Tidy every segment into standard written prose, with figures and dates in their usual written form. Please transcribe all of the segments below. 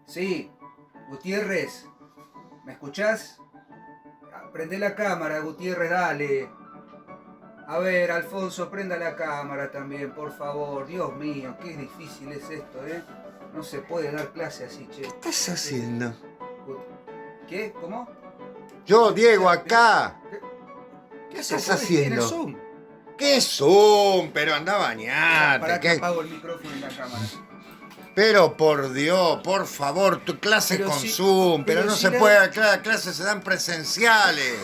Sí, Gutiérrez, ¿me escuchás? Prende la cámara, Gutiérrez, dale. A ver, Alfonso, prenda la cámara también, por favor. Dios mío, qué difícil es esto, ¿eh? No se puede dar clase así, che. ¿Qué estás haciendo? ¿Qué? ¿Cómo? Yo, Diego, acá. ¿Qué estás haces? ¿Tiene haciendo? Zoom? ¿Qué Zoom? Pero anda a bañarte. Para que apago el micrófono y la cámara. Pero por Dios, por favor, tu clase Pero con si- Zoom, pero pero no si se la- puede, las clases se dan presenciales.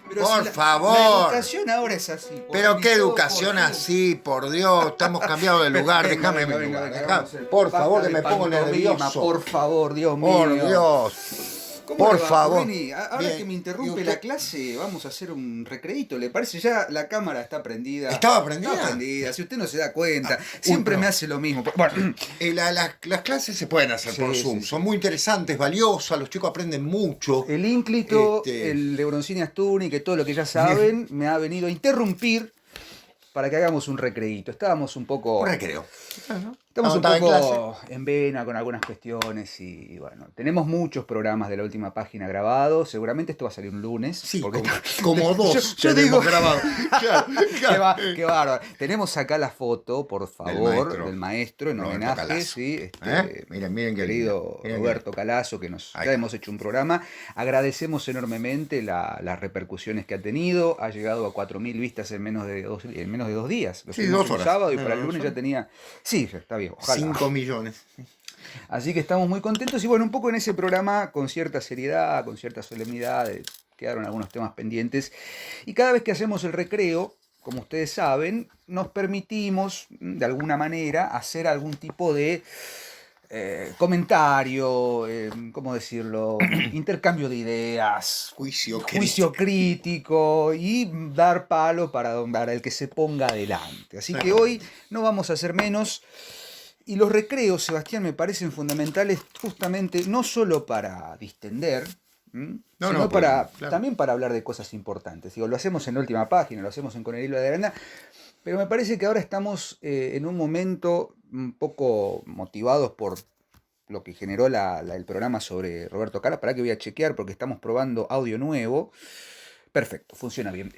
Pero Por si la favor. educación ahora es así. Pero qué todo educación por Zoom. así, por Dios, estamos cambiados de lugar, Venga, déjame venga, mi venga, lugar. venga, Dejá- vamos a hacer. por Basta favor, que de me pongo pantomima, nervioso. Por favor, Dios mío. Por Dios. ¿Cómo Por le va, favor. Rubini? Ahora Bien. que me ¿Y interrumpe usted? la clase, vamos a hacer un recreíto. ¿Le parece? Ya la cámara está prendida. ¿Estaba prendida? Está prendida, si usted no se da cuenta. Siempre pero- me hace lo mismo. Bueno, Las clases se pueden hacer Sí, por sí, Zoom, sí. son muy interesantes, valiosas, los chicos aprenden mucho. el ínclito, Este- el Lebroncini Astuni, que todo lo que ya saben, me ha venido a interrumpir para que hagamos un recreíto. Estábamos un poco... Un recreo. Estamos un Estaba en poco en vena con algunas cuestiones y bueno, tenemos muchos programas de la última página grabados. Seguramente esto va a salir un lunes. Sí, porque como dos yo tenemos digo, grabado. Claro, claro. qué bárbaro. Tenemos acá la foto, por favor, del maestro en Roberto homenaje, Calazo. sí, Miren qué querido lindo. Roberto Calazo, que Ahí ya está. hemos hecho un programa. Agradecemos enormemente las repercusiones que ha tenido. Ha llegado a 4.000 vistas en menos de 2 días. Lo Sí, subimos 2 un horas. sábado y para el Menos lunes de 2 ya tenía... Sí, está bien, ojalá. 5 millones. Así que estamos muy contentos y bueno, un poco en ese programa con cierta seriedad, con cierta solemnidad, quedaron algunos temas pendientes y cada vez que hacemos el recreo, como ustedes saben, nos permitimos de alguna manera hacer algún tipo de comentario, ¿cómo decirlo? Intercambio de ideas, juicio crítico y dar palo para el que se ponga adelante. Así que hoy no vamos a hacer menos. Y los recreos, Sebastián, me parecen fundamentales justamente no solo para distender, sino claro. también para hablar de cosas importantes. Digo, lo hacemos en la última página, lo hacemos en Con el hilo de arena, pero me parece que ahora estamos en un momento un poco motivados por lo que generó el programa sobre Roberto Cala. Para que voy a chequear porque estamos probando audio nuevo. Perfecto, funciona bien.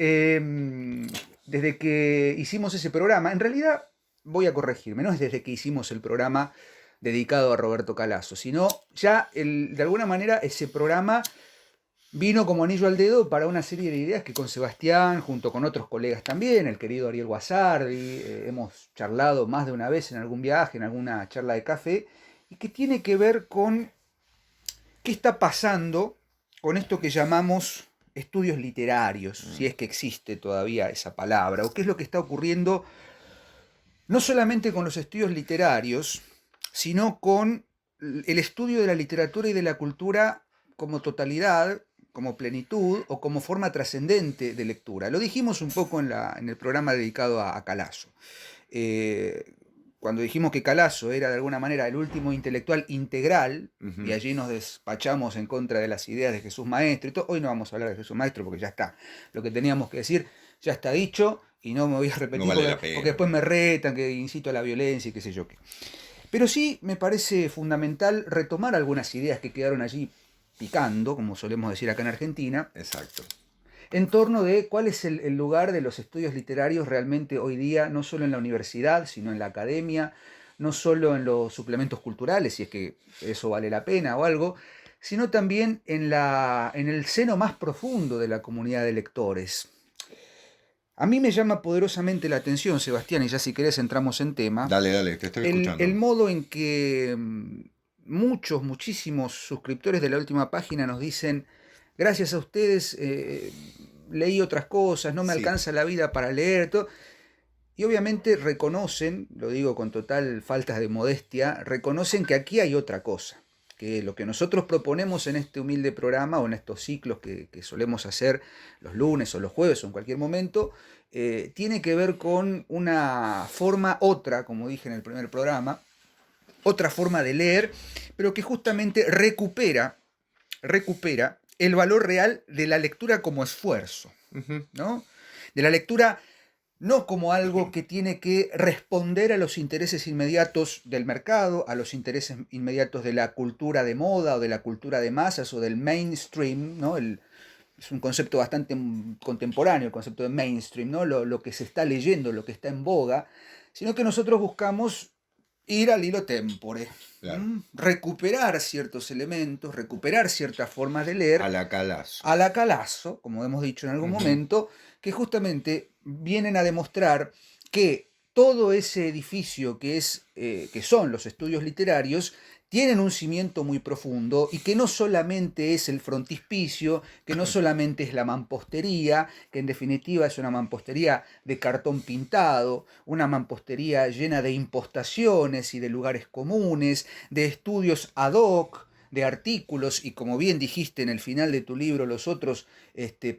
Desde que hicimos ese programa, en realidad... Voy a corregirme, no es desde que hicimos el programa dedicado a Roberto Calazo, sino ya de alguna manera ese programa vino como anillo al dedo para una serie de ideas que con Sebastián, junto con otros colegas también, el querido Ariel Guasardi, hemos charlado más de una vez en algún viaje, en alguna charla de café, y que tiene que ver con qué está pasando con esto que llamamos estudios literarios, si es que existe todavía esa palabra, o qué es lo que está ocurriendo no solamente con los estudios literarios, sino con el estudio de la literatura y de la cultura como totalidad, como plenitud o como forma trascendente de lectura. Lo dijimos un poco en el programa dedicado a Calazo. Cuando dijimos que Calazo era de alguna manera el último intelectual integral, y allí nos despachamos en contra de las ideas de Jesús Maestro, y todo, hoy no vamos a hablar de Jesús Maestro porque ya está. Lo que teníamos que decir ya está dicho, y no me voy a repetir porque después me retan, que incito a la violencia y qué sé yo qué. Pero sí me parece fundamental retomar algunas ideas que quedaron allí picando, como solemos decir acá en Argentina. Exacto. En torno de cuál es el lugar de los estudios literarios realmente hoy día, no solo en la universidad, sino en la academia, no solo en los suplementos culturales, si es que eso vale la pena o algo, sino también en el seno más profundo de la comunidad de lectores. A mí me llama poderosamente la atención, Sebastián, y ya si querés entramos en tema. Dale, te estoy escuchando. El modo en que muchísimos suscriptores de la última página nos dicen, gracias a ustedes leí otras cosas, no me alcanza la vida para leer, todo. Y obviamente reconocen, lo digo con total falta de modestia, reconocen que aquí hay otra cosa. Que lo que nosotros proponemos en este humilde programa o en estos ciclos que solemos hacer los lunes o los jueves o en cualquier momento, tiene que ver con una forma otra, como dije en el primer programa, otra forma de leer, pero que justamente recupera el valor real de la lectura como esfuerzo, ¿no? De la lectura no como algo que tiene que responder a los intereses inmediatos del mercado, a los intereses inmediatos de la cultura de moda o de la cultura de masas o del mainstream, ¿no? Es un concepto bastante contemporáneo, el concepto de mainstream, ¿no? Lo que se está leyendo, lo que está en boga, sino que nosotros buscamos ir al hilo tempore, Claro. recuperar ciertos elementos, recuperar ciertas formas de leer A la calazo. a la Calazo, como hemos dicho en algún momento, que justamente vienen a demostrar que todo ese edificio que son los estudios literarios tienen un cimiento muy profundo y que no solamente es el frontispicio, que no solamente es la mampostería, que en definitiva es una mampostería de cartón pintado, una mampostería llena de impostaciones y de lugares comunes, de estudios ad hoc, de artículos y como bien dijiste en el final de tu libro, los otros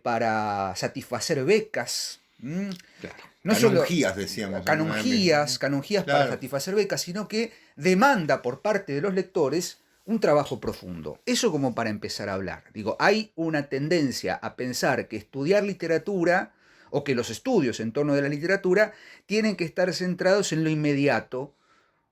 para satisfacer becas. Claro. No solo Canonjías, decíamos. canonjías para Claro. satisfacer becas, sino que demanda por parte de los lectores un trabajo profundo. Eso como para empezar a hablar. Digo, hay una tendencia a pensar que estudiar literatura o que los estudios en torno de la literatura tienen que estar centrados en lo inmediato,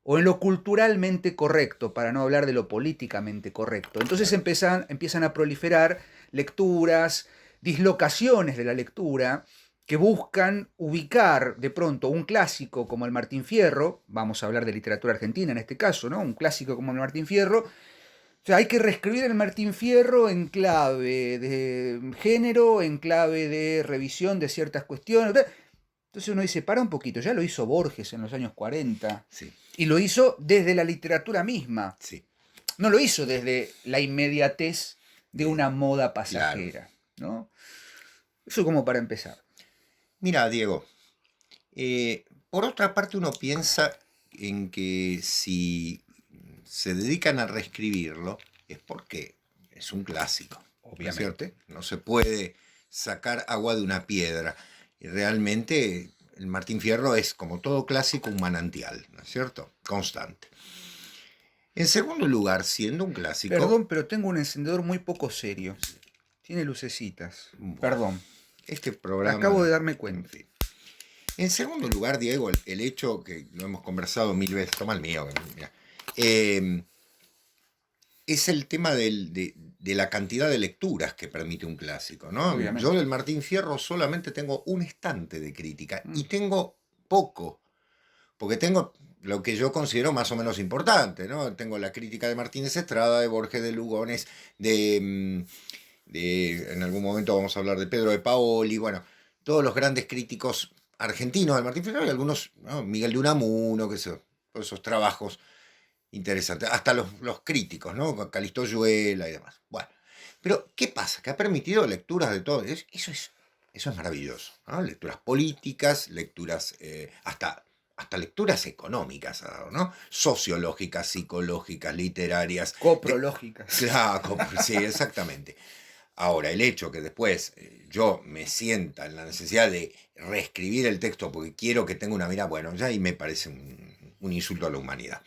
o en lo culturalmente correcto, para no hablar de lo políticamente correcto. Entonces empiezan a proliferar lecturas, dislocaciones de la lectura, que buscan ubicar de pronto un clásico como el Martín Fierro, vamos a hablar de literatura argentina en este caso, ¿no? Un clásico como el Martín Fierro. O sea, hay que reescribir el Martín Fierro en clave de género, en clave de revisión de ciertas cuestiones. Entonces uno dice, para un poquito, ya lo hizo Borges en los años 40. Sí. Y lo hizo desde la literatura misma. Sí. No lo hizo desde la inmediatez de una moda pasajera. Claro. ¿No? Eso como para empezar. Mira, Diego, por otra parte uno piensa en que si se dedican a reescribirlo es porque es un clásico. Obviamente. No se puede sacar agua de una piedra. Y realmente el Martín Fierro es, como todo clásico, un manantial, ¿no es cierto? Constante. En segundo lugar, siendo un clásico... Perdón, pero tengo un encendedor muy poco serio. Tiene lucecitas. Bueno, Perdón. Este programa... Acabo de darme cuenta. En fin. En segundo lugar, Diego, el hecho que lo hemos conversado 1000 veces, toma el mío, mira, es el tema de la cantidad de lecturas que permite un clásico, ¿no? Obviamente. Yo del Martín Fierro solamente tengo un estante de crítica y tengo poco, porque tengo lo que yo considero más o menos importante, ¿no? Tengo la crítica de Martínez Estrada, de Borges de Lugones, en algún momento vamos a hablar de Pedro de Paoli, bueno, todos los grandes críticos argentinos del Martín Fierro y algunos, ¿no? Miguel de Unamuno, que sé, todos esos trabajos interesantes, hasta los críticos, ¿no? Calixto Oyuela y demás. Bueno, pero ¿qué pasa? Que ha permitido lecturas de todo. Eso es maravilloso, ¿no? Lecturas políticas, lecturas hasta lecturas económicas, ¿no? Sociológicas, psicológicas, literarias. Coprológicas. Claro, sí, exactamente. Ahora, el hecho que después yo me sienta en la necesidad de reescribir el texto porque quiero que tenga una mirada, bueno, ya ahí me parece un insulto a la humanidad.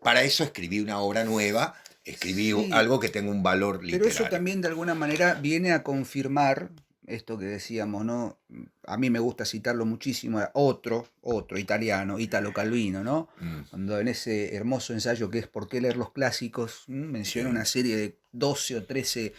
Para eso escribí una obra nueva, escribí algo que tenga un valor literario. Pero eso también de alguna manera viene a confirmar esto que decíamos, ¿no? A mí me gusta citarlo muchísimo, otro italiano, Italo Calvino, ¿no? Cuando en ese hermoso ensayo que es ¿Por qué leer los clásicos? Menciona una serie de 12 o 13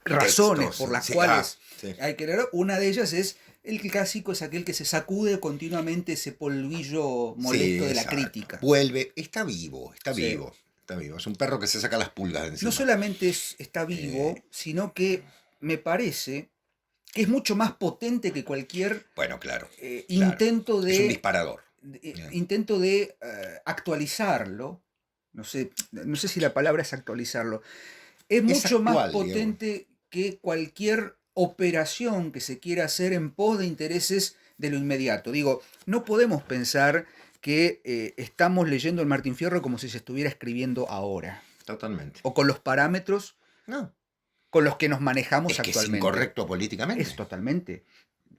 razones por las cuales hay que leer. Una de ellas es: el clásico es aquel que se sacude continuamente ese polvillo molesto de la crítica. Vuelve, está vivo. Es un perro que se saca las pulgas de encima. No solamente está vivo, sino que me parece que es mucho más potente que cualquier intento de... Es un disparador. Intento de actualizarlo. No sé si la palabra es actualizarlo. Es mucho más potente que cualquier operación que se quiera hacer en pos de intereses de lo inmediato. Digo, no podemos pensar que estamos leyendo el Martín Fierro como si se estuviera escribiendo ahora. Totalmente. O con los parámetros con los que nos manejamos actualmente. Es incorrecto políticamente. Es totalmente.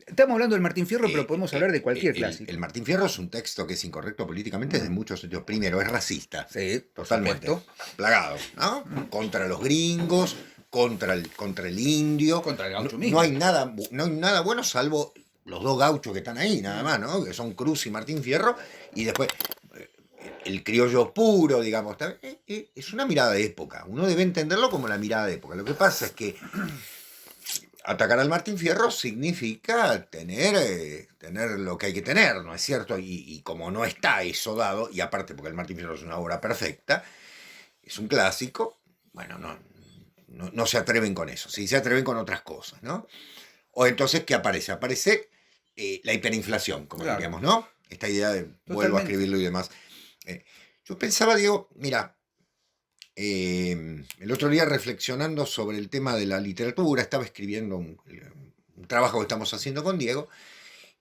Estamos hablando del Martín Fierro, pero podemos hablar de cualquier clásico. El Martín Fierro es un texto que es incorrecto políticamente desde muchos sentidos. Primero, es racista. Sí, totalmente. Plagado, ¿no? Contra los gringos, contra el indio. Contra el gaucho mismo. No hay nada bueno salvo los dos gauchos que están ahí, nada más, ¿no? Que son Cruz y Martín Fierro. Y después el criollo puro, digamos. Es una mirada de época. Uno debe entenderlo como la mirada de época. Lo que pasa es que atacar al Martín Fierro significa tener lo que hay que tener, ¿no es cierto? Y como no está eso dado, y aparte porque el Martín Fierro es una obra perfecta, es un clásico, bueno, no se atreven con eso, sí se atreven con otras cosas, ¿no? O entonces, ¿qué aparece? Aparece la hiperinflación, como diríamos, ¿no? Esta idea de vuelvo a escribirlo y demás. Yo pensaba, Diego, mira, el otro día reflexionando sobre el tema de la literatura, estaba escribiendo un trabajo que estamos haciendo con Diego,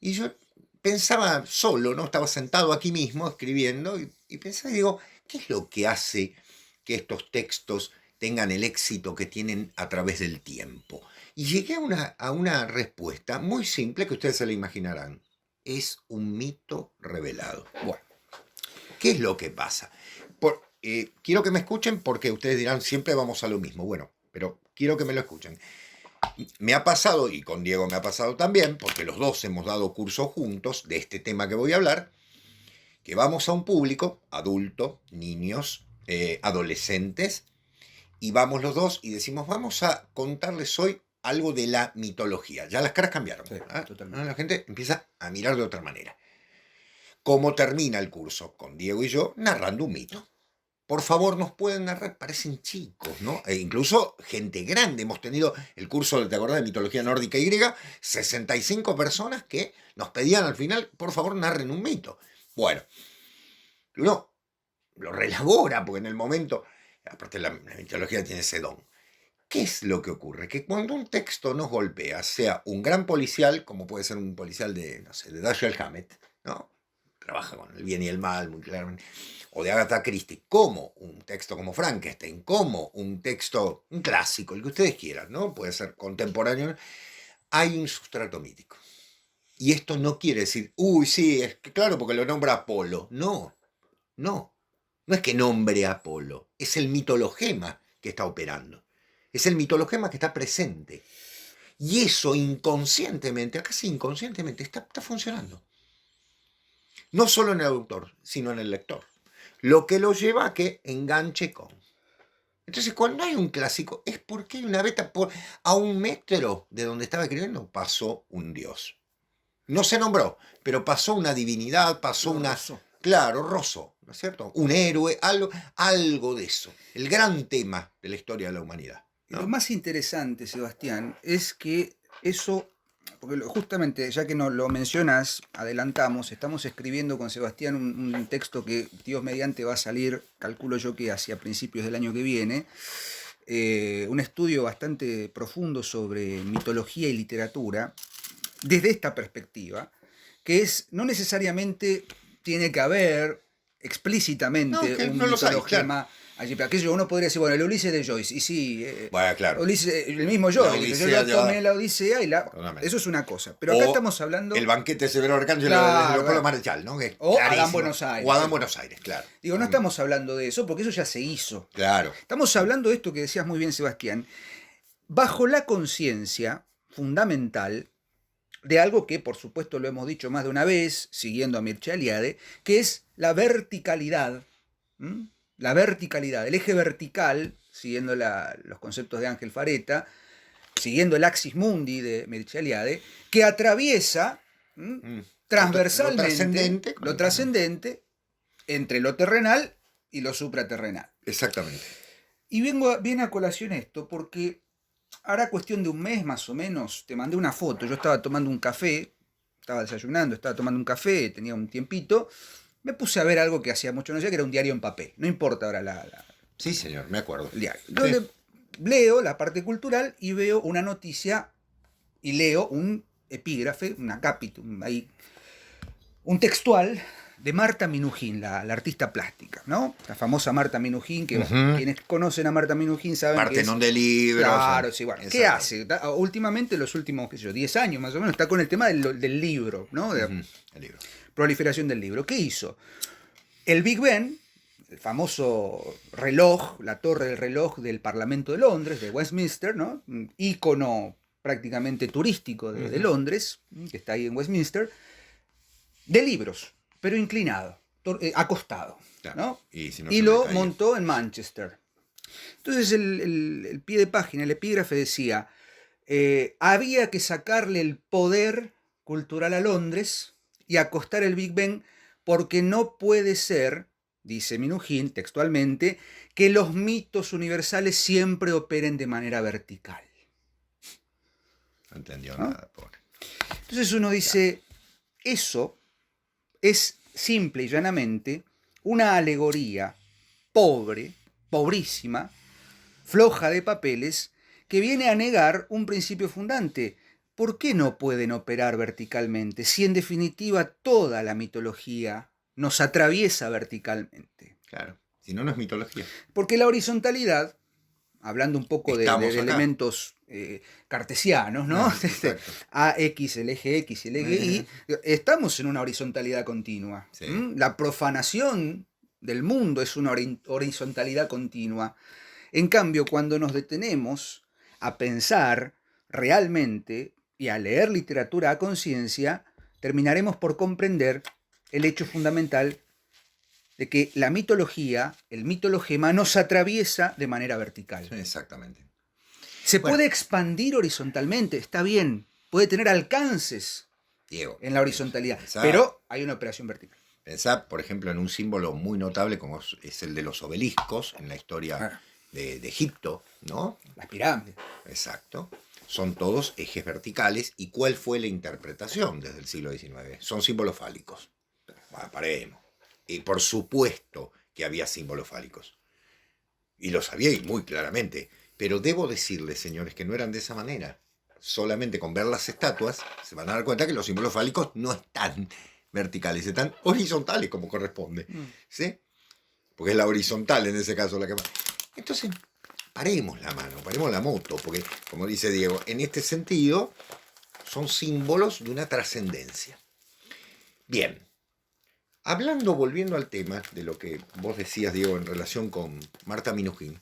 y yo pensaba solo, ¿no? Estaba sentado aquí mismo escribiendo, y pensaba, digo, ¿qué es lo que hace que estos textos tengan el éxito que tienen a través del tiempo? Y llegué a una respuesta muy simple que ustedes se la imaginarán. Es un mito revelado. Bueno, ¿qué es lo que pasa? Quiero que me escuchen porque ustedes dirán, siempre vamos a lo mismo. Bueno, pero quiero que me lo escuchen. Me ha pasado, y con Diego me ha pasado también, porque los dos hemos dado cursos juntos de este tema que voy a hablar, que vamos a un público, adulto, niños, adolescentes, y vamos los dos y decimos, vamos a contarles hoy algo de la mitología. Ya las caras cambiaron. Sí, totalmente. La gente empieza a mirar de otra manera. ¿Cómo termina el curso? Con Diego y yo narrando un mito. Por favor, nos pueden narrar, parecen chicos, ¿no? E incluso gente grande. Hemos tenido el curso, ¿te acordás? De mitología nórdica y griega, 65 personas que nos pedían al final, por favor, narren un mito. Bueno, uno lo relabora, porque en el momento, aparte la mitología tiene ese don. ¿Qué es lo que ocurre? Que cuando un texto nos golpea, sea un gran policial, como puede ser un policial de, no sé, de Dashiell Hammett, ¿no? Trabaja con el bien y el mal, muy claramente, o de Agatha Christie, como un texto como Frankenstein, como un texto, un clásico, el que ustedes quieran, ¿no? Puede ser contemporáneo, hay un sustrato mítico. Y esto no quiere decir, uy, sí, es que claro, porque lo nombra Apolo. No es que nombre a Apolo, es el mitologema que está operando. Es el mitologema que está presente. Y eso inconscientemente, casi inconscientemente, está funcionando. No solo en el autor, sino en el lector. Lo que lo lleva a que enganche con. Entonces, cuando hay un clásico, es porque hay una beta. A 1 metro de donde estaba escribiendo pasó un dios. No se nombró, pero pasó una divinidad, pasó una... Claro, Rosso, ¿no es cierto? Un héroe, algo de eso. El gran tema de la historia de la humanidad, ¿no? Lo más interesante, Sebastián, es que eso, porque justamente ya que nos lo mencionas, adelantamos, estamos escribiendo con Sebastián un texto que Dios mediante va a salir, calculo yo que hacia principios del año que viene, un estudio bastante profundo sobre mitología y literatura, desde esta perspectiva, que es, no necesariamente tiene que haber explícitamente un mitologema allí, pero aquello uno podría decir, bueno, el Ulises de Joyce, y sí, bueno, claro. Ulises, el mismo Joyce, yo ya tomé la Odisea y eso es una cosa, pero acá estamos hablando... El banquete de Severo Arcángel de Leopoldo Marechal, ¿no? Que o Adán Buenos Aires. O Adán Buenos Aires, claro. Digo, no estamos hablando de eso, porque eso ya se hizo. Claro. Estamos hablando de esto que decías muy bien, Sebastián, bajo la conciencia fundamental de algo que, por supuesto, lo hemos dicho más de una vez, siguiendo a Mircea Eliade, que es la verticalidad. La verticalidad, el eje vertical, siguiendo los conceptos de Ángel Fareta, siguiendo el axis mundi de Mircea Eliade, que atraviesa transversalmente lo trascendente entre lo terrenal y lo supraterrenal. Exactamente. Y viene a colación esto porque hará cuestión de un mes más o menos, te mandé una foto, yo estaba tomando un café, estaba desayunando, estaba tomando un café, tenía un tiempito, me puse a ver algo que hacía mucho no sé, que era un diario en papel, no importa ahora Sí, señor, me acuerdo. El diario. Entonces leo la parte cultural y veo una noticia y leo un epígrafe, un acápite, un textual de Marta Minujín, la artista plástica, ¿no? La famosa Marta Minujín, que Ujú. quienes conocen a Marta Minujín saben que es... Partenón de libros. Claro, sí, bueno. ¿Qué Exacto. hace? Últimamente, los últimos, qué sé yo, 10 años más o menos, está con el tema del libro, ¿no? De la Ujú, el libro. proliferación del libro. ¿Qué hizo? El Big Ben, el famoso reloj, la torre del reloj del Parlamento de Londres, de Westminster, ¿no? Un ícono prácticamente turístico de Londres, que está ahí en Westminster, de libros, pero inclinado, acostado, Claro. ¿no? Y si no Y se lo le caía. montó en Manchester. Entonces el pie de página, el epígrafe decía, había que sacarle el poder cultural a Londres y acostar el Big Ben porque no puede ser, dice Minujín textualmente, que los mitos universales siempre operen de manera vertical. No entendió ¿No? nada, pobre. Entonces uno dice, eso es simple y llanamente una alegoría pobre, pobrísima, floja de papeles, que viene a negar un principio fundante. ¿Por qué no pueden operar verticalmente si en definitiva toda la mitología nos atraviesa verticalmente? Claro. Si no, no es mitología. Porque la horizontalidad, hablando un poco Estamos de acá. elementos cartesianos, ¿no? Exacto. AX, el eje X y el eje Y, estamos en una horizontalidad continua. Sí. La profanación del mundo es una horizontalidad continua. En cambio, cuando nos detenemos a pensar realmente y a leer literatura a conciencia, terminaremos por comprender el hecho fundamental de que la mitología, el mitologema, nos atraviesa de manera vertical. Sí, exactamente. Se Bueno. puede expandir horizontalmente, está bien, puede tener alcances Diego. en la horizontalidad, Pensá, pero hay una operación vertical. pensá, por ejemplo, en un símbolo muy notable como es el de los obeliscos en la historia Ah, de Egipto, ¿no? las pirámides. Exacto. Son todos ejes verticales. ¿Y cuál fue la interpretación desde el siglo XIX? Son símbolos fálicos. Paremos. Y por supuesto que había símbolos fálicos. Y lo sabíais muy claramente. Pero debo decirles, señores, que no eran de esa manera. Solamente con ver las estatuas se van a dar cuenta que los símbolos fálicos no están verticales, están horizontales como corresponde. ¿Sí? Porque es la horizontal en ese caso la que más. Entonces, paremos la mano, paremos la moto, porque, como dice Diego, en este sentido son símbolos de una trascendencia. Bien, hablando, volviendo al tema de lo que vos decías, Diego, en relación con Marta Minujín,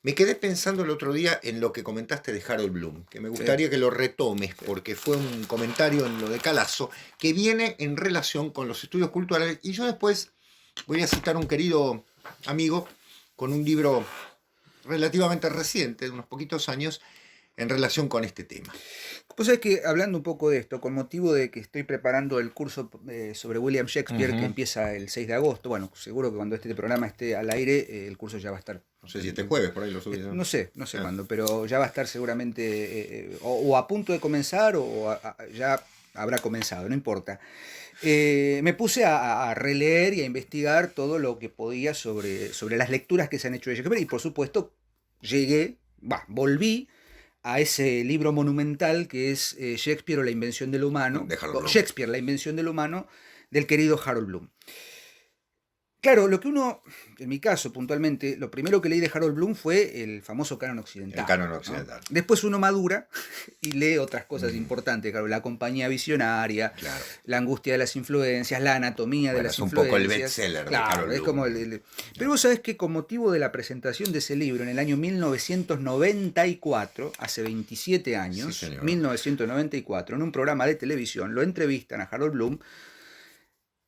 me quedé pensando el otro día en lo que comentaste de Harold Bloom, que me gustaría que lo retomes, porque fue un comentario en lo de Calazo, que viene en relación con los estudios culturales, y yo después voy a citar a un querido amigo con un libro relativamente reciente, de unos poquitos años, en relación con este tema. Pues es que hablando un poco de esto, con motivo de que estoy preparando el curso sobre William Shakespeare que empieza el 6 de agosto, bueno, seguro que cuando este programa esté al aire, el curso ya va a estar. No sé si este jueves por ahí lo subís. No sé cuándo, pero ya va a estar seguramente o a punto de comenzar o ya habrá comenzado, no importa. Me puse a releer y a investigar todo lo que podía sobre las lecturas que se han hecho de Shakespeare y por supuesto volví a ese libro monumental que es Shakespeare o la invención del humano, De Harold Bloom. Shakespeare, la invención del humano, del querido Harold Bloom. Claro, lo que uno, en mi caso puntualmente, lo primero que leí de Harold Bloom fue el famoso canon occidental. El canon occidental. ¿No? Después uno madura y lee otras cosas importantes, claro, la compañía visionaria, Claro. la angustia de las influencias, la anatomía de las influencias. Es un poco el bestseller de Harold es Bloom. como Pero vos sabés que con motivo de la presentación de ese libro en el año 1994, hace 27 años, Sí, señor. 1994, en un programa de televisión, lo entrevistan a Harold Bloom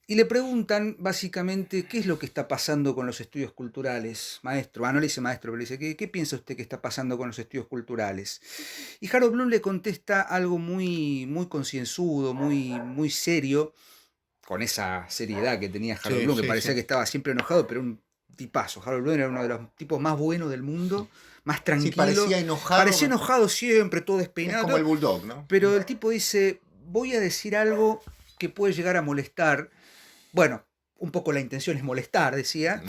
y le preguntan básicamente qué es lo que está pasando con los estudios culturales. Maestro, no le dice maestro, pero le dice, ¿qué piensa usted que está pasando con los estudios culturales? Y Harold Bloom le contesta algo muy, muy concienzudo, muy serio, con esa seriedad que tenía Harold Bloom, que parecía que estaba siempre enojado, pero un tipazo. Harold Bloom era uno de los tipos más buenos del mundo, más tranquilo. Sí, parecía enojado. Parecía enojado siempre, todo despeinado. Es como el bulldog, ¿no? Pero el tipo dice, voy a decir algo que puede llegar a molestar. Bueno, un poco la intención es molestar, decía.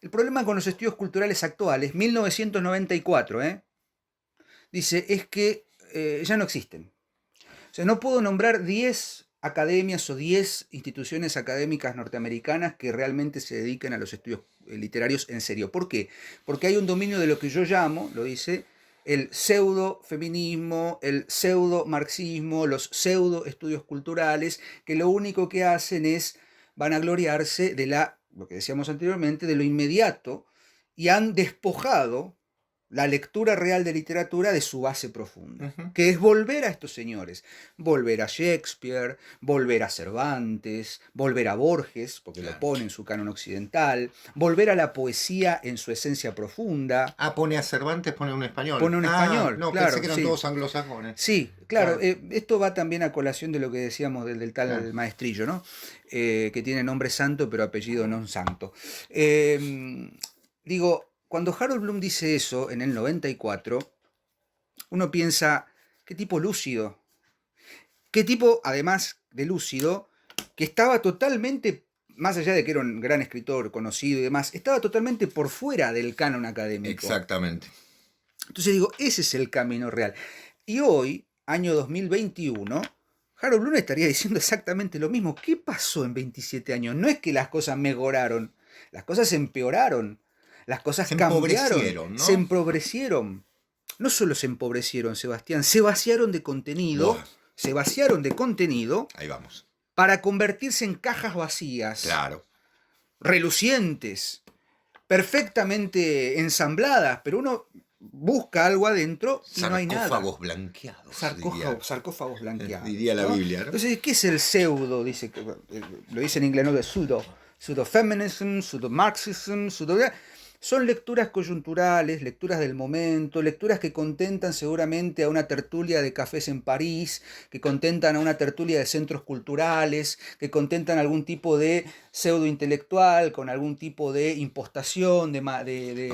El problema con los estudios culturales actuales, 1994, dice, es que ya no existen. O sea, no puedo nombrar 10 academias o 10 instituciones académicas norteamericanas que realmente se dedican a los estudios literarios en serio. ¿Por qué? Porque hay un dominio de lo que yo llamo, lo dice, el pseudo feminismo, el pseudo marxismo, los pseudo estudios culturales, que lo único que hacen es vanagloriarse de lo que decíamos anteriormente, de lo inmediato, y han despojado la lectura real de literatura de su base profunda, que es volver a estos señores, volver a Shakespeare, volver a Cervantes, volver a Borges, porque lo pone en su canon occidental, volver a la poesía en su esencia profunda. Pone a Cervantes, pone un español. Pone un español, no, claro. Pensé que eran todos anglosajones. Sí, claro. Esto va también a colación de lo que decíamos del tal maestrillo, ¿no? Que tiene nombre santo, pero apellido no santo. Digo, cuando Harold Bloom dice eso en el 94, uno piensa, qué tipo lúcido. Qué tipo, además de lúcido, que estaba totalmente, más allá de que era un gran escritor conocido y demás, estaba totalmente por fuera del canon académico. Exactamente. Entonces digo, ese es el camino real. Y hoy, año 2021, Harold Bloom estaría diciendo exactamente lo mismo. ¿Qué pasó en 27 años? No es que las cosas mejoraron, las cosas empeoraron. Las cosas cambiaron, ¿no? se empobrecieron. No solo se empobrecieron, Sebastián, se vaciaron de contenido, Ahí vamos. Para convertirse en cajas vacías. Claro. Relucientes, perfectamente ensambladas, pero uno busca algo adentro y no hay nada. Sarcófagos blanqueados. Sarcófagos blanqueados. Diría la Biblia, ¿no? Entonces, ¿qué es el pseudo? Dice, lo dice en inglés, no de pseudo-feminism, pseudo-marxism, Son lecturas coyunturales, lecturas del momento, lecturas que contentan seguramente a una tertulia de cafés en París, que contentan a una tertulia de centros culturales, que contentan algún tipo de pseudo intelectual, con algún tipo de impostación, de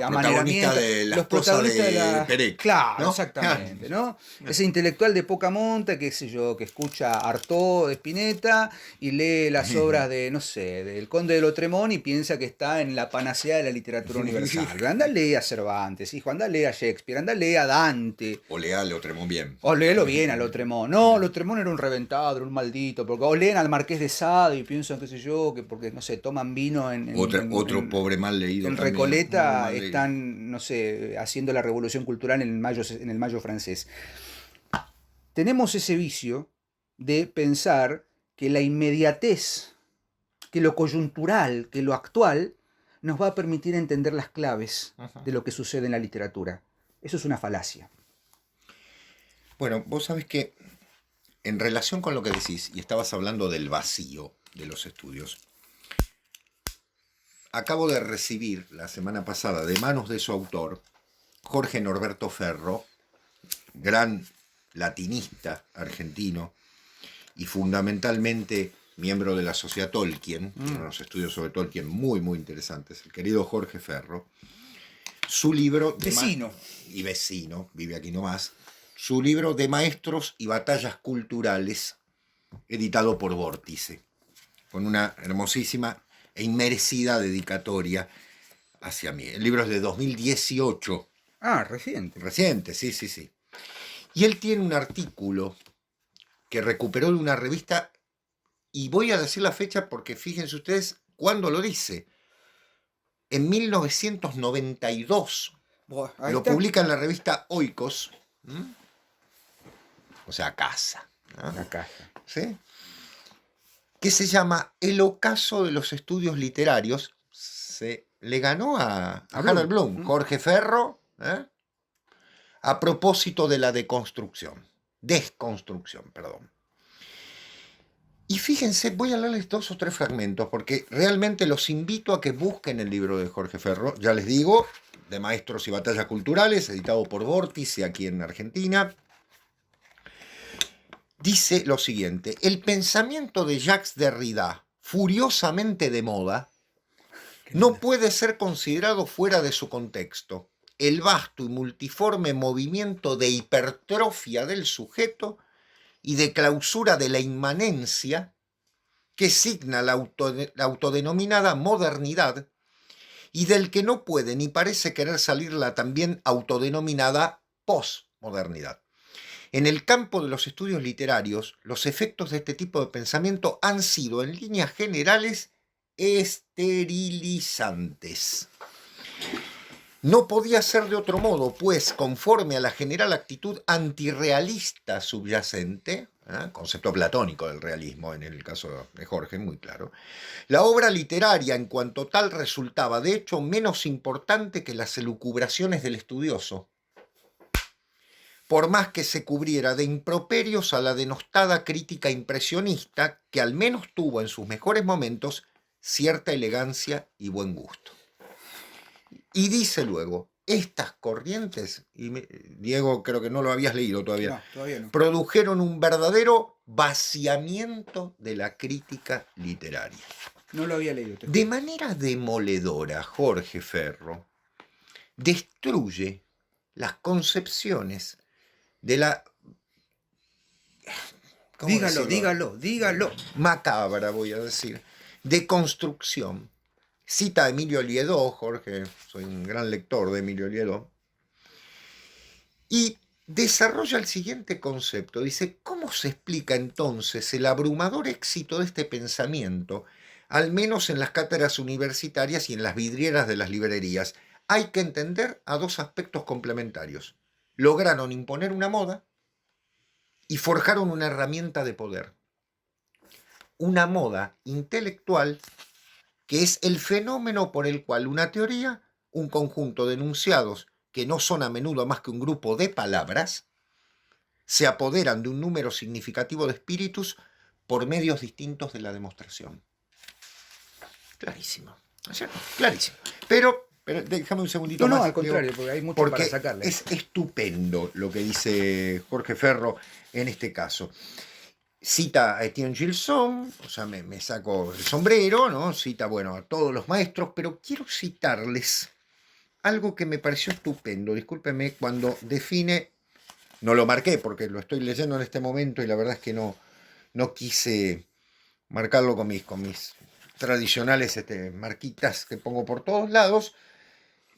amaneramiento. Los protagonistas de la Perec, claro, ¿no? Exactamente, ¿no? Ese intelectual de poca monta, qué sé yo, que escucha Artaud de Spinetta y lee las obras de, no sé, del Conde de Lautréamont y piensa que está en la panacea de la literatura universal. Anda, lee a Cervantes, hijo, anda, lee a Shakespeare, anda, lee a Dante. O lea a Lautréamont bien. O léelo bien a Lautréamont. No, Lautréamont era un reventado, era un maldito. Porque, o leen al Marqués de Sade y piensan, qué sé yo, que porque, no sé, toman vino en otro pobre mal leído. En también, Recoleta están, no sé, haciendo la revolución cultural en el Mayo francés. Tenemos ese vicio de pensar que la inmediatez, que lo coyuntural, que lo actual, nos va a permitir entender las claves de lo que sucede en la literatura. Eso es una falacia. Bueno, vos sabés que en relación con lo que decís, y estabas hablando del vacío de los estudios, acabo de recibir la semana pasada de manos de su autor, Jorge Norberto Ferro, gran latinista argentino y fundamentalmente miembro de la Sociedad Tolkien, unos estudios sobre Tolkien muy, muy interesantes, el querido Jorge Ferro, su libro... Vecino. Y vecino, vive aquí nomás, su libro de Maestros y Batallas Culturales, editado por Vórtice, con una hermosísima e inmerecida dedicatoria hacia mí. El libro es de 2018. Reciente. Reciente, sí. Y él tiene un artículo que recuperó de una revista. Y voy a decir la fecha porque fíjense ustedes cuándo lo dice. En 1992 lo publica en la revista Oikos. O sea, Casa. ¿No? La Casa. ¿Sí? Que se llama El ocaso de los estudios literarios. Se le ganó a Harold Bloom, Jorge Ferro, a propósito de la desconstrucción, perdón. Y fíjense, voy a leerles 2 o 3 fragmentos, porque realmente los invito a que busquen el libro de Jorge Ferro, ya les digo, de Maestros y Batallas Culturales, editado por Vórtice aquí en Argentina. Dice lo siguiente: el pensamiento de Jacques Derrida, furiosamente de moda, no puede ser considerado fuera de su contexto. El vasto y multiforme movimiento de hipertrofia del sujeto y de clausura de la inmanencia que signa la autodenominada modernidad y del que no puede ni parece querer salir la también autodenominada posmodernidad. En el campo de los estudios literarios, los efectos de este tipo de pensamiento han sido, en líneas generales, esterilizantes. No podía ser de otro modo, pues, conforme a la general actitud antirrealista subyacente, concepto platónico del realismo en el caso de Jorge, muy claro, la obra literaria en cuanto tal resultaba, de hecho, menos importante que las elucubraciones del estudioso, por más que se cubriera de improperios a la denostada crítica impresionista, que al menos tuvo en sus mejores momentos cierta elegancia y buen gusto. Y dice luego, estas corrientes, Diego, creo que no lo habías leído todavía, No, todavía no. produjeron un verdadero vaciamiento de la crítica literaria. No lo había leído. De manera demoledora, Jorge Ferro destruye las concepciones de la... Dígalo. Macabra, voy a decir, de construcción. Cita a Emilio Liedó, Jorge, soy un gran lector de Emilio Liedó, y desarrolla el siguiente concepto. Dice, ¿cómo se explica entonces el abrumador éxito de este pensamiento, al menos en las cátedras universitarias y en las vidrieras de las librerías? Hay que entender a dos aspectos complementarios. Lograron imponer una moda y forjaron una herramienta de poder. Una moda intelectual que es el fenómeno por el cual una teoría, un conjunto de enunciados que no son a menudo más que un grupo de palabras, se apoderan de un número significativo de espíritus por medios distintos de la demostración. Clarísimo, ¿no es cierto? Clarísimo. Pero déjame un segundito más. No, al contrario, porque hay mucho para sacarle. Es estupendo lo que dice Jorge Ferro en este caso. Cita a Etienne Gilson, o sea, me saco el sombrero, ¿no? Cita, bueno, a todos los maestros, pero quiero citarles algo que me pareció estupendo. Discúlpenme, cuando define, no lo marqué porque lo estoy leyendo en este momento y la verdad es que no quise marcarlo con mis tradicionales marquitas que pongo por todos lados.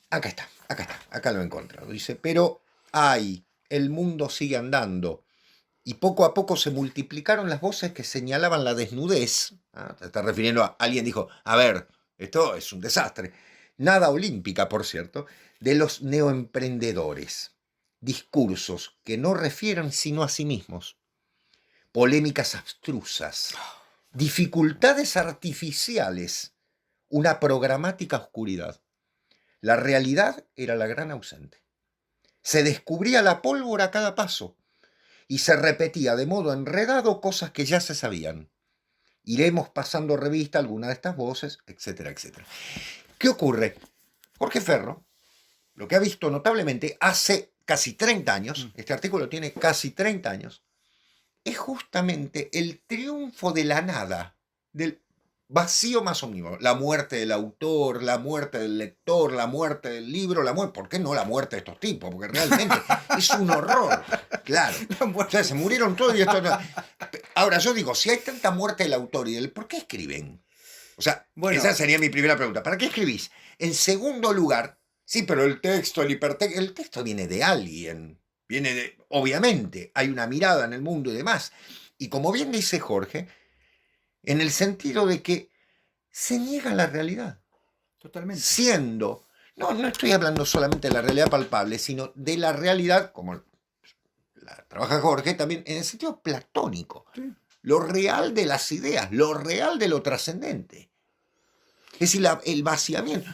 Acá lo he encontrado. Dice, pero el mundo sigue andando. Y poco a poco se multiplicaron las voces que señalaban la desnudez. Se está refiriendo a alguien dijo, a ver, esto es un desastre. Nada olímpica, por cierto, de los neoemprendedores. Discursos que no refieren sino a sí mismos. Polémicas abstrusas. Dificultades artificiales. Una programática oscuridad. La realidad era la gran ausente. Se descubría la pólvora a cada paso. Y se repetía de modo enredado cosas que ya se sabían. Iremos pasando revista a alguna de estas voces, etcétera, etcétera. ¿Qué ocurre? Jorge Ferro, lo que ha visto notablemente hace casi 30 años, este artículo tiene casi 30 años, es justamente el triunfo de la nada, del vacío más omnímodo. La muerte del autor, la muerte del lector, la muerte del libro, ¿por qué no la muerte de estos tipos? Porque realmente es un horror. Claro. O sea, se murieron todos y esto no. Ahora, yo digo, si hay tanta muerte del autor y del... ¿por qué escriben? O sea, bueno, esa sería mi primera pregunta. ¿Para qué escribís? En segundo lugar, sí, pero el texto, el texto viene de alguien. Obviamente, hay una mirada en el mundo y demás. Y como bien dice Jorge, en el sentido de que se niega la realidad. Totalmente. Siendo, no estoy hablando solamente de la realidad palpable, sino de la realidad, como la trabaja Jorge, también en el sentido platónico. Sí. Lo real de las ideas, lo real de lo trascendente. Es decir, el vaciamiento.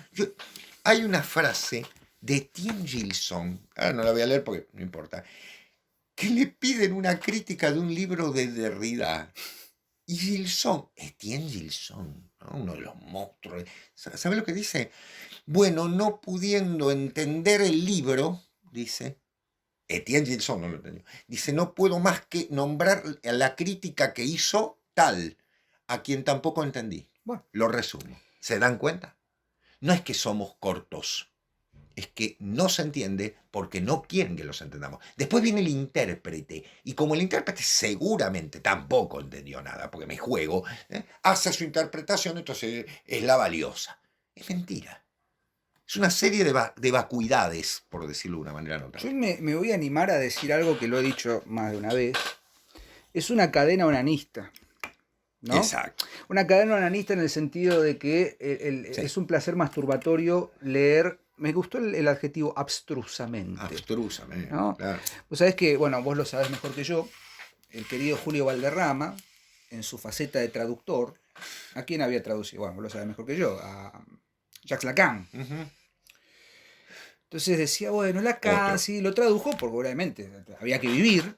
Hay una frase de Etienne Gilson, ahora no la voy a leer porque no importa, que le piden una crítica de un libro de Derrida. Y Gilson, Etienne Gilson, ¿no? Uno de los monstruos, ¿sabe lo que dice? Bueno, no pudiendo entender el libro, dice, Etienne Gilson no lo entendió, dice, no puedo más que nombrar a la crítica que hizo tal, a quien tampoco entendí. Bueno, lo resumo. ¿Se dan cuenta? No es que somos cortos, es que no se entiende porque no quieren que los entendamos. Después viene el intérprete, y como el intérprete seguramente tampoco entendió nada, porque me juego, hace su interpretación, entonces es la valiosa. Es mentira. Es una serie de vacuidades, por decirlo de una manera Yo notable. me voy a animar a decir algo que lo he dicho más de una vez. Es una cadena onanista, ¿no? Exacto. Una cadena onanista en el sentido de que Sí. es un placer masturbatorio leer. Me gustó el adjetivo abstrusamente. Abstrusamente, ¿No? claro. Vos sabés que, bueno, vos lo sabés mejor que yo, el querido Julio Valderrama, en su faceta de traductor, ¿a quién había traducido? Bueno, vos lo sabés mejor que yo, a Jacques Lacan. Ujú. Entonces decía, bueno, Lacan, Otro. sí, lo tradujo, porque obviamente había que vivir,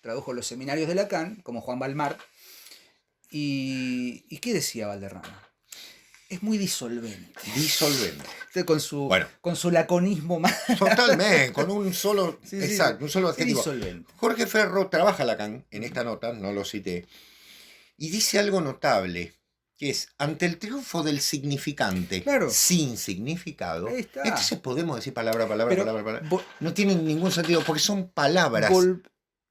tradujo los seminarios de Lacan, como Juan Balmar. ¿Y qué decía Valderrama? Es muy disolvente. Disolvente. Con Bueno, su laconismo más. totalmente, con un solo, Sí, sí, exacto, un solo es adjetivo. disolvente. Jorge Ferro trabaja Lacan en esta nota, no lo cité, y dice algo notable, que es, ante el triunfo del significante Claro. sin significado, Ahí está. entonces podemos decir palabra, Pero palabra. No tienen ningún sentido, porque son palabras,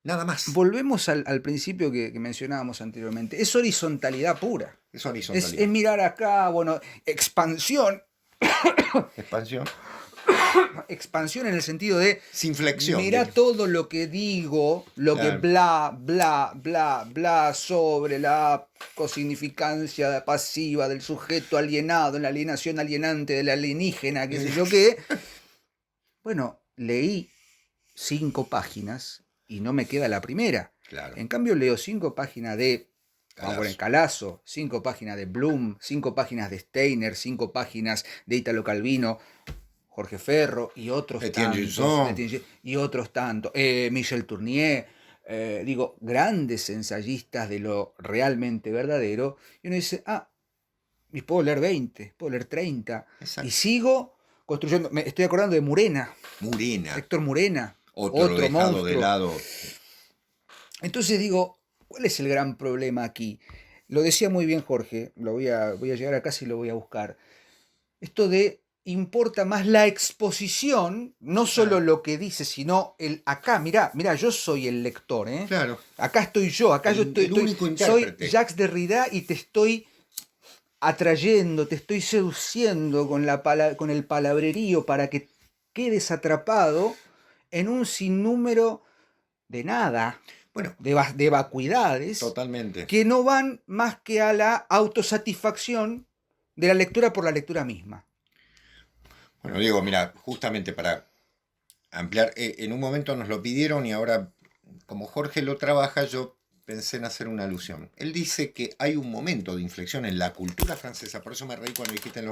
nada más. Volvemos al principio que mencionábamos anteriormente. Es horizontalidad pura. Es horizontalidad. Es mirar acá, bueno, expansión. Expansión. Expansión en el sentido de Sin flexión. mirá todo lo que digo, lo Claro. que bla sobre la cosignificancia pasiva del sujeto alienado, en la alienación alienante del alienígena, qué sé yo qué. Bueno, leí 5 páginas y no me queda la primera. Claro. En cambio leo 5 páginas de vamos a poner Calazo. Calazo, 5 páginas de Bloom, 5 páginas de Steiner, 5 páginas de Italo Calvino, Jorge Ferro y otros Etienne tantos. Gilson. Y otros tantos. Michel Tournier. Digo, grandes ensayistas de lo realmente verdadero. Y uno dice, y puedo leer 20, puedo leer 30. Exacto. Y sigo construyendo. Me estoy acordando de Murena. Murena. Héctor Murena. Otro dejado monstruo. de lado. Entonces digo, ¿cuál es el gran problema aquí? Lo decía muy bien Jorge, voy a llegar a casa y lo voy a buscar. Esto de importa más la exposición, no solo lo que dice, sino el acá, mirá, yo soy el lector, ¿eh? Claro. Acá estoy yo, acá yo estoy, el único soy intérprete. Jacques Derrida y te estoy atrayendo, te estoy seduciendo con el palabrerío para que quedes atrapado en un sinnúmero de nada. Bueno, de vacuidades totalmente. que no van más que a la autosatisfacción de la lectura por la lectura misma. Bueno, Diego, mira, justamente para ampliar, en un momento nos lo pidieron y ahora, como Jorge lo trabaja, yo pensé en hacer una alusión. Él dice que hay un momento de inflexión en la cultura francesa, por eso me reí cuando dijiste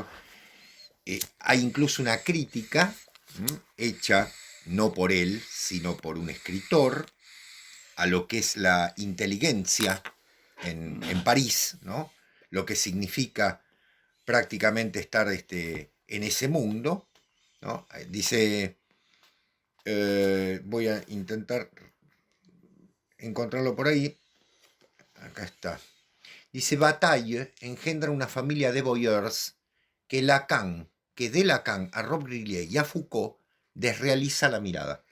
hay incluso una crítica hecha no por él, sino por un escritor, a lo que es la inteligencia en París, ¿no? Lo que significa prácticamente estar en ese mundo, ¿no? Dice, voy a intentar encontrarlo por ahí, acá está. Dice, Bataille engendra una familia de voyeurs que de Lacan a Robbe-Grillet y a Foucault desrealiza la mirada.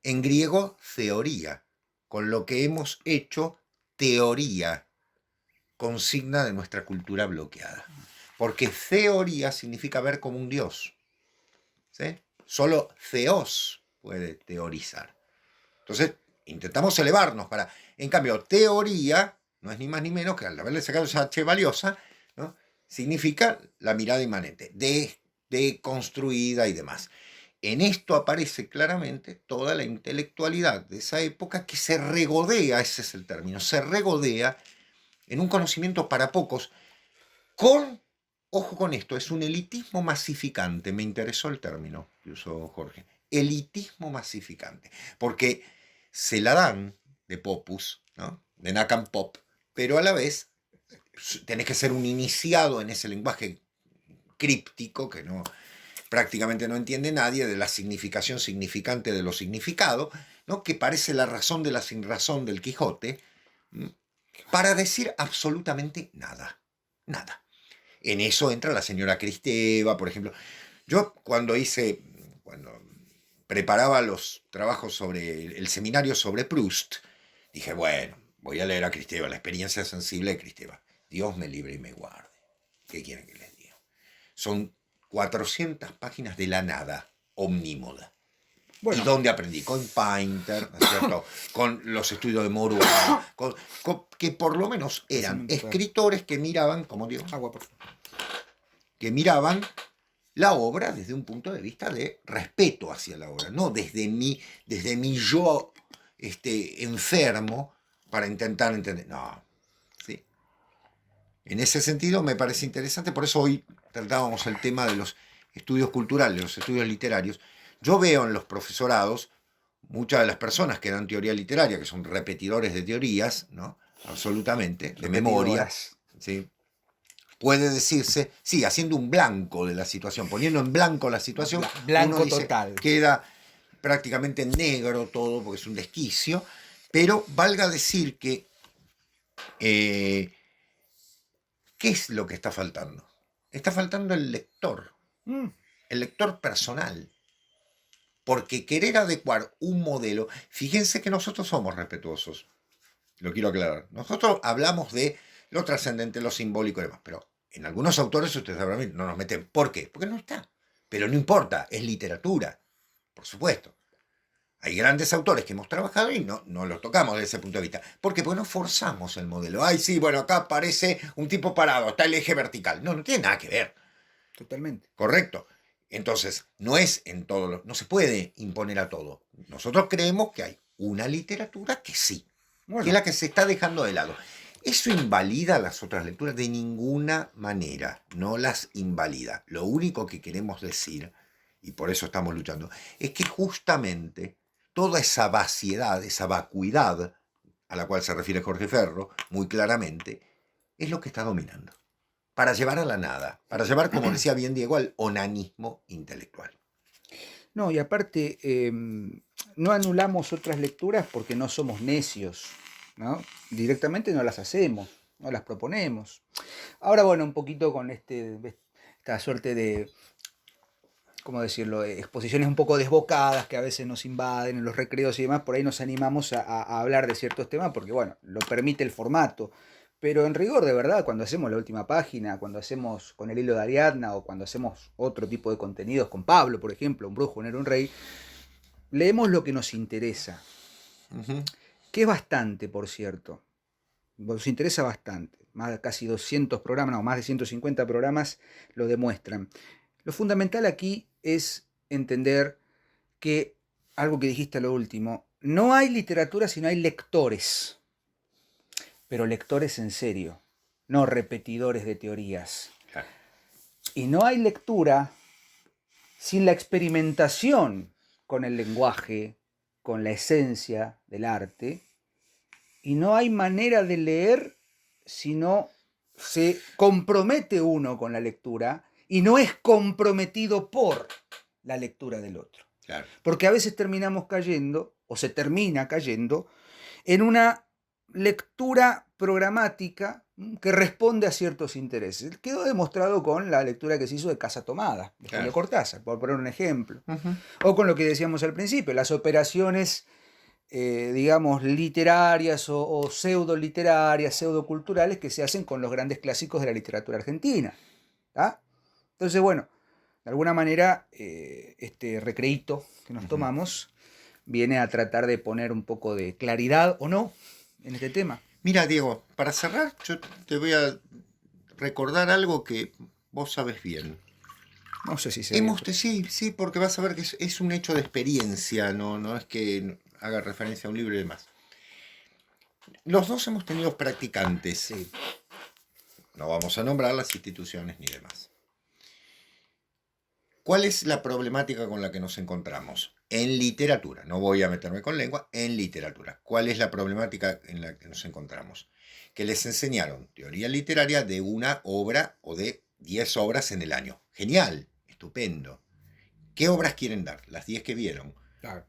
En griego, teoría, con lo que hemos hecho teoría, consigna de nuestra cultura bloqueada. Porque teoría significa ver como un dios. ¿Sí? Solo theos puede teorizar. Entonces, intentamos elevarnos para... En cambio, teoría no es ni más ni menos que al haberle sacado esa H valiosa, ¿no? Significa la mirada inmanente, deconstruida y demás. En esto aparece claramente toda la intelectualidad de esa época que se regodea, ese es el término, se regodea en un conocimiento para pocos, ojo con esto, es un elitismo masificante, me interesó el término que usó Jorge, elitismo masificante, porque se la dan de popus, ¿no? De Nakan Pop, pero a la vez tenés que ser un iniciado en ese lenguaje críptico que prácticamente no entiende nadie, de la significación significante de lo significado, ¿no? Que parece la razón de la sinrazón del Quijote, para decir absolutamente nada. Nada. En eso entra la señora Kristeva, por ejemplo. Yo cuando preparaba los trabajos sobre el seminario sobre Proust, dije, bueno, voy a leer a Kristeva, la experiencia sensible de Kristeva. Dios me libre y me guarde. ¿Qué quieren que les diga? Son 400 páginas de la nada, omnímoda. Bueno, ¿Y dónde aprendí? Con Painter, ¿no es cierto? Con los estudios de Moruan, que por lo menos eran escritores que miraban, como digo, agua, por favor. que miraban la obra desde un punto de vista de respeto hacia la obra, no desde mi yo enfermo para intentar entender. No, ¿sí? En ese sentido me parece interesante, por eso hoy tratábamos el tema de los estudios culturales, los estudios literarios. Yo veo en los profesorados muchas de las personas que dan teoría literaria, que son repetidores de teorías, ¿no? Absolutamente, de memoria, ¿sí? Puede decirse, sí, haciendo un blanco de la situación, poniendo en blanco la situación, blanco uno dice, total. Queda prácticamente negro todo, porque es un desquicio, pero valga decir que, ¿qué es lo que está faltando? Está faltando el lector personal. Porque querer adecuar un modelo, fíjense que nosotros somos respetuosos, lo quiero aclarar. Nosotros hablamos de lo trascendente, lo simbólico y demás, pero en algunos autores ustedes sabrán, no nos meten. ¿Por qué? Porque no está. Pero no importa, es literatura, por supuesto. Hay grandes autores que hemos trabajado y no los tocamos desde ese punto de vista. ¿Por qué? Porque no forzamos el modelo. Ay, sí, bueno, acá aparece un tipo parado, está el eje vertical. No tiene nada que ver. Totalmente. Correcto. Entonces, no es en todo, no se puede imponer a todo. Nosotros creemos que hay una literatura que sí, que es la que se está dejando de lado. ¿Eso invalida las otras lecturas? De ninguna manera, no las invalida. Lo único que queremos decir, y por eso estamos luchando, es que justamente toda esa vaciedad, esa vacuidad, a la cual se refiere Jorge Ferro, muy claramente, es lo que está dominando. Para llevar a la nada, para llevar, como decía bien Diego, al onanismo intelectual. No, y aparte, no anulamos otras lecturas porque no somos necios, ¿no? Directamente no las hacemos, no las proponemos. Ahora, bueno, un poquito con esta suerte de, ¿cómo decirlo?, exposiciones un poco desbocadas que a veces nos invaden en los recreos y demás, por ahí nos animamos a hablar de ciertos temas porque, bueno, lo permite el formato. Pero en rigor, de verdad, cuando hacemos la última página, cuando hacemos con el hilo de Ariadna o cuando hacemos otro tipo de contenidos con Pablo, por ejemplo, un brujo, un héroe, un rey, leemos lo que nos interesa. Que es bastante, por cierto. Nos interesa bastante. Más de casi 200 programas, o más de 150 programas lo demuestran. Lo fundamental aquí es entender que, algo que dijiste a lo último, no hay literatura si no hay lectores. Pero lectores en serio, no repetidores de teorías. Claro. Y no hay lectura sin la experimentación con el lenguaje, con la esencia del arte. Y no hay manera de leer si no se compromete uno con la lectura y no es comprometido por la lectura del otro. Claro. Porque a veces terminamos cayendo, o se termina cayendo, en una lectura programática que responde a ciertos intereses. Quedó demostrado con la lectura que se hizo de Casa Tomada, de Julio Cortázar, por poner un ejemplo. O con lo que decíamos al principio, las operaciones, digamos, literarias o pseudo-literarias, pseudo-culturales que se hacen con los grandes clásicos de la literatura argentina. ¿Ah? Entonces, bueno, de alguna manera, este recreíto que nos tomamos viene a tratar de poner un poco de claridad o no en este tema. Mira, Diego, para cerrar, yo te voy a recordar algo que vos sabes bien. No sé si Sí, porque vas a ver que es un hecho de experiencia, no es que haga referencia a un libro y demás. Los dos hemos tenido practicantes. Sí. No vamos a nombrar las instituciones ni demás. ¿Cuál es la problemática con la que nos encontramos? En literatura, no voy a meterme con lengua, en literatura. ¿Cuál es la problemática en la que nos encontramos? Que les enseñaron teoría literaria de una obra o de 10 obras en el año. Genial, estupendo. ¿Qué obras quieren dar? Las 10 que vieron.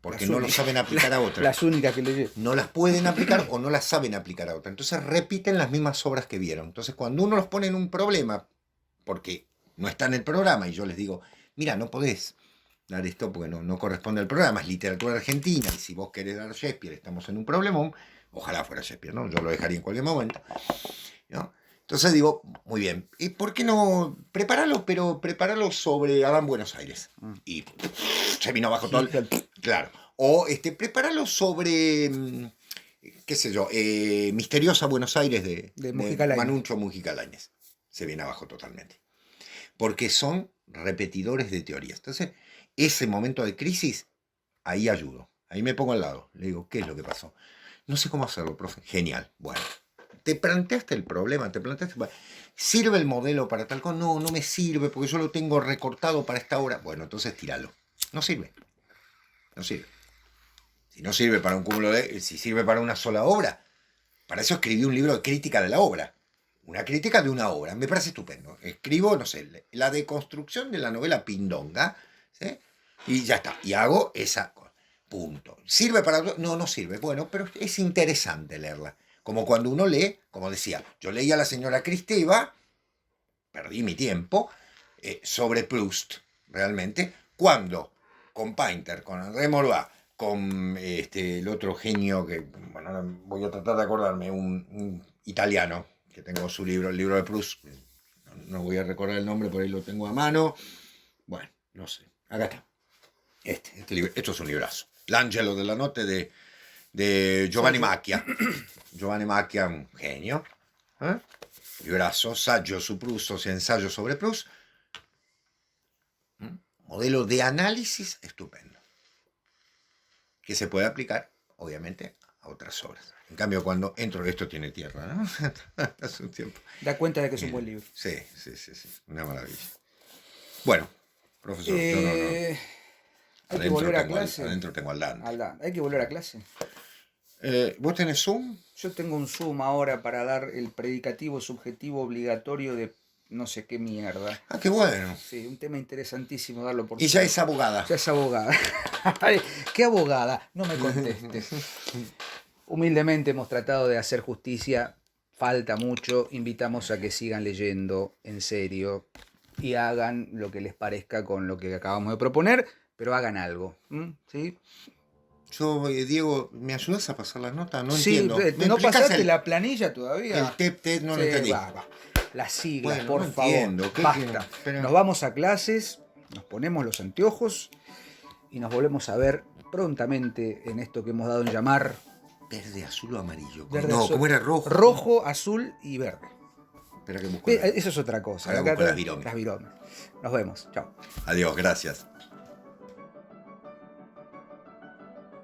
Porque no lo saben aplicar a otras. Las únicas que leyeron. No las pueden aplicar o no las saben aplicar a otras. Entonces repiten las mismas obras que vieron. Entonces cuando uno los pone en un problema, porque no está en el programa, y yo les digo, mira, no podés dar esto porque no corresponde al programa, es literatura argentina, y si vos querés dar Shakespeare, estamos en un problemón, ojalá fuera Shakespeare, ¿no? Yo lo dejaría en cualquier momento, ¿no? Entonces digo, muy bien, ¿y por qué no prepararlo? Pero prepararlo sobre Adán Buenos Aires. Y se vino abajo todo el... Claro. O prepararlo sobre, qué sé yo, Misteriosa Buenos Aires De Mujica Lainez. Manucho Mujica Lainez. Se viene abajo totalmente. Porque son repetidores de teorías. Entonces, ese momento de crisis, ahí ayudo. Ahí me pongo al lado. Le digo, ¿qué es lo que pasó? No sé cómo hacerlo, profe. Genial. Bueno. Te planteaste el problema, ¿sirve el modelo para tal cosa? No, no me sirve porque yo lo tengo recortado para esta obra. Bueno, entonces tíralo. No sirve. No sirve. Si no sirve para un cúmulo si sirve para una sola obra, para eso escribí un libro de crítica de la obra. Una crítica de una obra. Me parece estupendo. Escribo, no sé, la deconstrucción de la novela Pindonga, ¿sí? Y ya está. Y hago esa cosa. Punto. ¿Sirve para...? No, no sirve. Bueno, pero es interesante leerla. Como cuando uno lee, como decía, yo leía a la señora Kristeva, perdí mi tiempo, sobre Proust, realmente, cuando con Painter, con André Morvat, con el otro genio que, bueno, ahora voy a tratar de acordarme, un italiano, que tengo su libro, el libro de Proust, no voy a recordar el nombre, por ahí lo tengo a mano, bueno, no sé, acá está, esto es un librazo, L'Angelo de la Notte de Giovanni Macchia. Giovanni Macchia, un genio. Librazo, saggio su Proust, o sea, ensayo sobre Proust. Modelo de análisis estupendo. Que se puede aplicar, obviamente, a otras obras. En cambio, cuando entro, esto tiene tierra, ¿no? Hace un tiempo. Da cuenta de que es un buen libro. Sí. Una maravilla. Bueno, profesor, yo no. Hay que volver a clase. Adentro tengo al Dante. Hay que volver a clase. ¿Vos tenés Zoom? Yo tengo un Zoom ahora para dar el predicativo subjetivo obligatorio de no sé qué mierda. Ah, qué bueno. Sí, un tema interesantísimo darlo por... Y ya es abogada. Ya es abogada. ¿Qué abogada? No me contestes. Humildemente hemos tratado de hacer justicia. Falta mucho. Invitamos a que sigan leyendo en serio y hagan lo que les parezca con lo que acabamos de proponer, pero hagan algo. ¿Sí? Yo, Diego, ¿me ayudas a pasar las notas? No sí, entiendo. ¿no pasaste la planilla todavía? El TEP, no lo entendí. Va. Las siglas, bueno, por no favor. Entiendo. Basta. Pero... Nos vamos a clases, nos ponemos los anteojos y nos volvemos a ver prontamente en esto que hemos dado en llamar... Verde, azul o amarillo. Azul. ¿Cómo era rojo? Rojo, azul y verde. Espera que busco. Eso es otra cosa. Ahora busco las viromes. Las viromes. Nos vemos. Chao. Adiós, gracias.